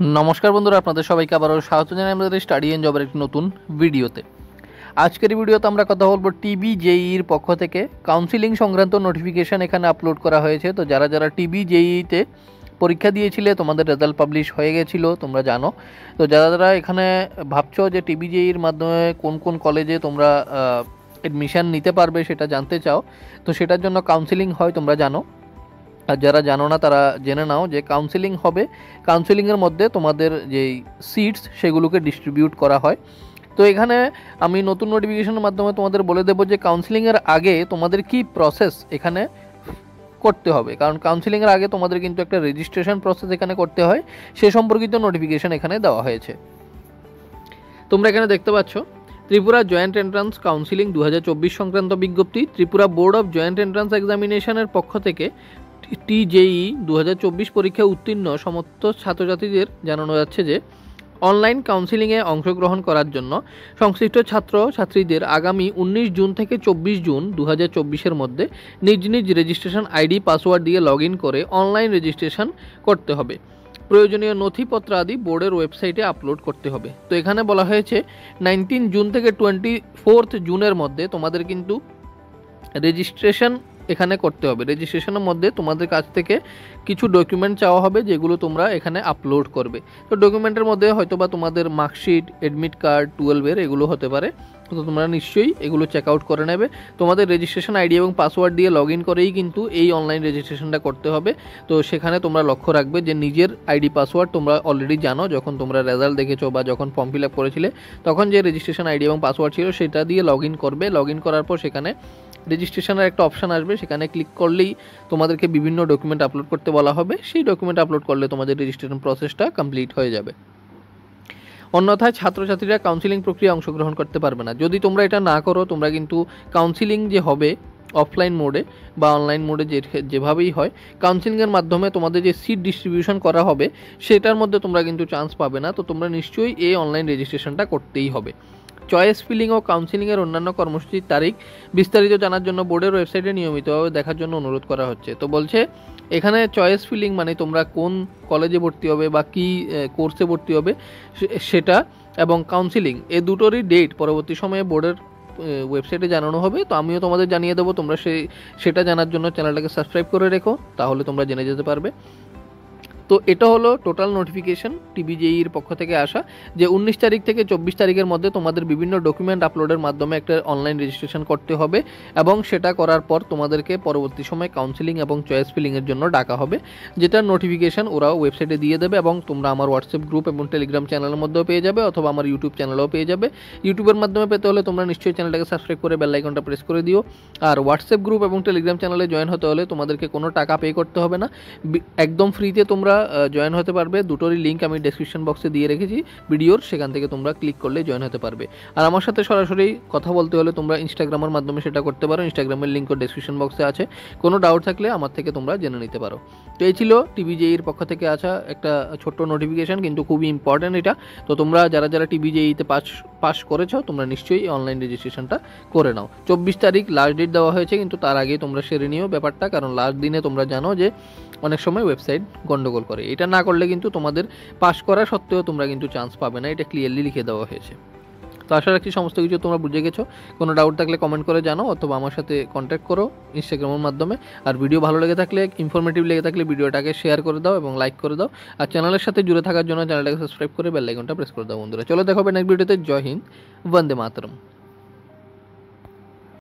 नमस्कार बंधुरा आपनादेर सबाइके आबारो स्वागत जानाई आमादेर स्टाडी एंड जबर एकटी नतून भिडियोते। आजकेर भिडियोते आमरा कथा बोलबो टीबी जेईर पक्ष थेके काउंसिलिंग संक्रांत नोटिफिकेशन एखाने आपलोड करा हयेछे। तो जारा जारा टीबी जेईते परीक्षा दिएछिले तोमादेर रेजाल्ट पाबलिश हये गेछिलो तोमरा जानो। तो जारा जारा एखाने भाबछो जे टीबी जेईर माध्यमे कोन कोन कलेजे तोमरा एडमिशन निते पारबे सेटा जानते चाओ, तो सेटार जोन्नो काउंसिलिंग हय तोमरा जानो। আর যারা জানো না তারা জেনে নাও যে কাউন্সেলিং হবে, কাউন্সেলিংয়ের মধ্যে তোমাদের যেই সিটস সেগুলোকে ডিস্ট্রিবিউট করা হয়। তো এখানে আমি নতুন নোটিফিকেশনের মাধ্যমে তোমাদের বলে দেবো যে কাউন্সেলিংয়ের আগে তোমাদের কি প্রসেস এখানে করতে হবে, কারণ কাউন্সেলিংয়ের আগে তোমাদের কিন্তু একটা রেজিস্ট্রেশন প্রসেস এখানে করতে হয়, সে সম্পর্কিত নোটিফিকেশন এখানে দেওয়া হয়েছে। তোমরা এখানে দেখতে পাচ্ছ ত্রিপুরা জয়েন্ট এন্ট্রান্স কাউন্সিলিং 2024 সংক্রান্ত বিজ্ঞপ্তি। Tripura board of joint entrance এক্সামিনেশনের পক্ষ থেকে টিজেই 2024 পরীক্ষায় উত্তীর্ণ সমস্ত ছাত্রছাত্রীদের জানানো যাচ্ছে যে অনলাইন কাউন্সিলিংয়ে অংশগ্রহণ করার জন্য সংশ্লিষ্ট ছাত্রছাত্রীদের আগামী 19 জুন থেকে 24 জুন 2024-এর মধ্যে নিজ নিজ রেজিস্ট্রেশন আইডি পাসওয়ার্ড দিয়ে লগ ইন করে অনলাইন রেজিস্ট্রেশন করতে হবে। প্রয়োজনীয় নথিপত্র আদি বোর্ডের ওয়েবসাইটে আপলোড করতে হবে। তো এখানে বলা হয়েছে 19 জুন থেকে 24 জুনের মধ্যে তোমাদের কিন্তু রেজিস্ট্রেশন এখানে করতে হবে। রেজিস্ট্রেশনের মধ্যে তোমাদের কাছ থেকে কিছু ডকুমেন্ট চাওয়া হবে যেগুলো তোমরা এখানে আপলোড করবে। তো ডকুমেন্টের মধ্যে হয়তো বা তোমাদের মার্কশিট, অ্যাডমিট কার্ড, 12-এর এগুলো হতে পারে। তো তোমরা নিশ্চয়ই এগুলো চেক আউট করে নেবে। তোমাদের রেজিস্ট্রেশন আইডি এবং পাসওয়ার্ড দিয়ে লগ ইন করেই কিন্তু এই অনলাইন রেজিস্ট্রেশনটা করতে হবে। তো সেখানে তোমরা লক্ষ্য রাখবে যে নিজের আইডি পাসওয়ার্ড তোমরা অলরেডি জানো, যখন তোমরা রেজাল্ট দেখেছো বা যখন ফর্ম ফিল আপ করেছিলে তখন যে রেজিস্ট্রেশন আইডি এবং পাসওয়ার্ড ছিল সেটা দিয়ে লগ ইন করবে। লগ ইন করার পর সেখানে রেজিস্ট্রেশনের একটা অপশান আসবে, সেখানে ক্লিক করলেই তোমাদেরকে বিভিন্ন ডকুমেন্ট আপলোড করতে বলা হবে। সেই ডকুমেন্ট আপলোড করলে তোমাদের রেজিস্ট্রেশন প্রসেসটা কমপ্লিট হয়ে যাবে। অন্যথায় ছাত্রছাত্রীরা কাউন্সিলিং প্রক্রিয়ায় অংশগ্রহণ করতে পারবে না। যদি তোমরা এটা না করো তোমরা কিন্তু কাউন্সিলিং যে হবে অফলাইন মোডে বা অনলাইন মোডে যেভাবেই হয়, কাউন্সিলিংয়ের মাধ্যমে তোমাদের যে সিট ডিস্ট্রিবিউশন করা হবে সেটার মধ্যে তোমরা কিন্তু চান্স পাবে না। তো তোমরা নিশ্চয়ই এই অনলাইন রেজিস্ট্রেশনটা করতেই হবে। চয়েস ফিলিং ও কাউন্সিলিংয়ের অন্যান্য কর্মসূচির তারিখ বিস্তারিত জানার জন্য বোর্ডের ওয়েবসাইটে নিয়মিতভাবে দেখার জন্য অনুরোধ করা হচ্ছে। তো বলছে এখানে চয়েস ফিলিং মানে তোমরা কোন কলেজে ভর্তি হবে বা কী কোর্সে ভর্তি হবে সেটা, এবং কাউন্সিলিং এই দুটোরই ডেট পরবর্তী সময়ে বোর্ডের ওয়েবসাইটে জানানো হবে। তো আমিও তোমাদের জানিয়ে দেবো, তোমরা সেটা জানার জন্য চ্যানেলটাকে সাবস্ক্রাইব করে রেখো, তাহলে তোমরা জেনে যেতে পারবে। তো এটা হলো টোটাল নোটিফিকেশন টিবিজেইর পক্ষ থেকে আসা, যে 19 তারিখ থেকে 24 তারিখের মধ্যে তোমাদের বিভিন্ন ডকুমেন্ট আপলোডের মাধ্যমে একটা অনলাইন রেজিস্ট্রেশন করতে হবে, এবং সেটা করার পর তোমাদেরকে পরবর্তী সময় কাউন্সিলিং এবং চয়েস ফিলিংয়ের জন্য ডাকা হবে, যেটার নোটিফিকেশন ওরা ওয়েবসাইটে দিয়ে দেবে। এবং তোমরা আমার হোয়াটসঅ্যাপ গ্রুপ এবং টেলিগ্রাম চ্যানেলের মধ্যেও পেয়ে যাবে, অথবা আমার ইউটিউব চ্যানেলেও পেয়ে যাবে। ইউটিউবের মাধ্যমে পেতে হলে তোমরা নিশ্চয়ই চ্যানেলটাকে সাবস্ক্রাইব করে বেল আইকনটা প্রেস করে দিও। আর হোয়াটসঅ্যাপ গ্রুপ এবং টেলিগ্রাম চ্যানেলে জয়েন হতে হলে তোমাদেরকে কোনো টাকা পে করতে হবে না, একদম ফ্রিতে তোমরা জয়েন হতে পারবে। দুটোরই লিঙ্ক আমি ডেসক্রিপশন বক্সে দিয়ে রেখেছি ভিডিওর, সেখান থেকে তোমরা ক্লিক করলে জয়েন হতে পারবে। আর আমার সাথে সরাসরি কথা বলতে হলে তোমরা ইনস্টাগ্রামের মাধ্যমে সেটা করতে পারো, ইনস্টাগ্রামের লিঙ্কও ডেসক্রিপশন বক্সে আছে। কোনো ডাউট থাকলে আমার থেকে তোমরা জেনে নিতে পারো। তো এই ছিল টিবিজেইর পক্ষ থেকে আসা একটা ছোট্ট নোটিফিকেশান, কিন্তু খুবই ইম্পর্ট্যান্ট এটা। তো তোমরা যারা টিবিজেইতে পাস করেছো তোমরা নিশ্চয়ই অনলাইন রেজিস্ট্রেশনটা করে নাও। 24 তারিখ লাস্ট ডেট দেওয়া হয়েছে, কিন্তু তার আগে তোমরা সেরে নিও ব্যাপারটা, কারণ লাস্ট দিনে তোমরা জানো যে অনেক সময় ওয়েবসাইট গন্ডগোল করে। এটা না করলে কিন্তু তোমাদের পাস করা সত্ত্বেও তোমরা কিন্তু চান্স পাবে না, এটা ক্লিয়ারলি লিখে দেওয়া হয়েছে। তো আশা রাখছি সমস্ত কিছু তোমরা বুঝে গেছো। কোনো ডাউট থাকলে কমেন্ট করে জানাও, অথবা আমার সাথে কন্ট্যাক্ট করো ইনস্টাগ্রামের মাধ্যমে। আর ভিডিও ভালো লেগে থাকলে, ইনফরমেটিভ লেগে থাকলে ভিডিওটাকে শেয়ার করে দাও এবং লাইক করে দাও। আর চ্যানেলের সাথে জুড়ে থাকার জন্য চ্যানেলটাকে সাবস্ক্রাইব করে বেল আইকনটা প্রেস করে দাও বন্ধুরা। চলো দেখা হবে নেক্সট ভিডিওতে। জয় হিন্দ, বন্দে মাতরম।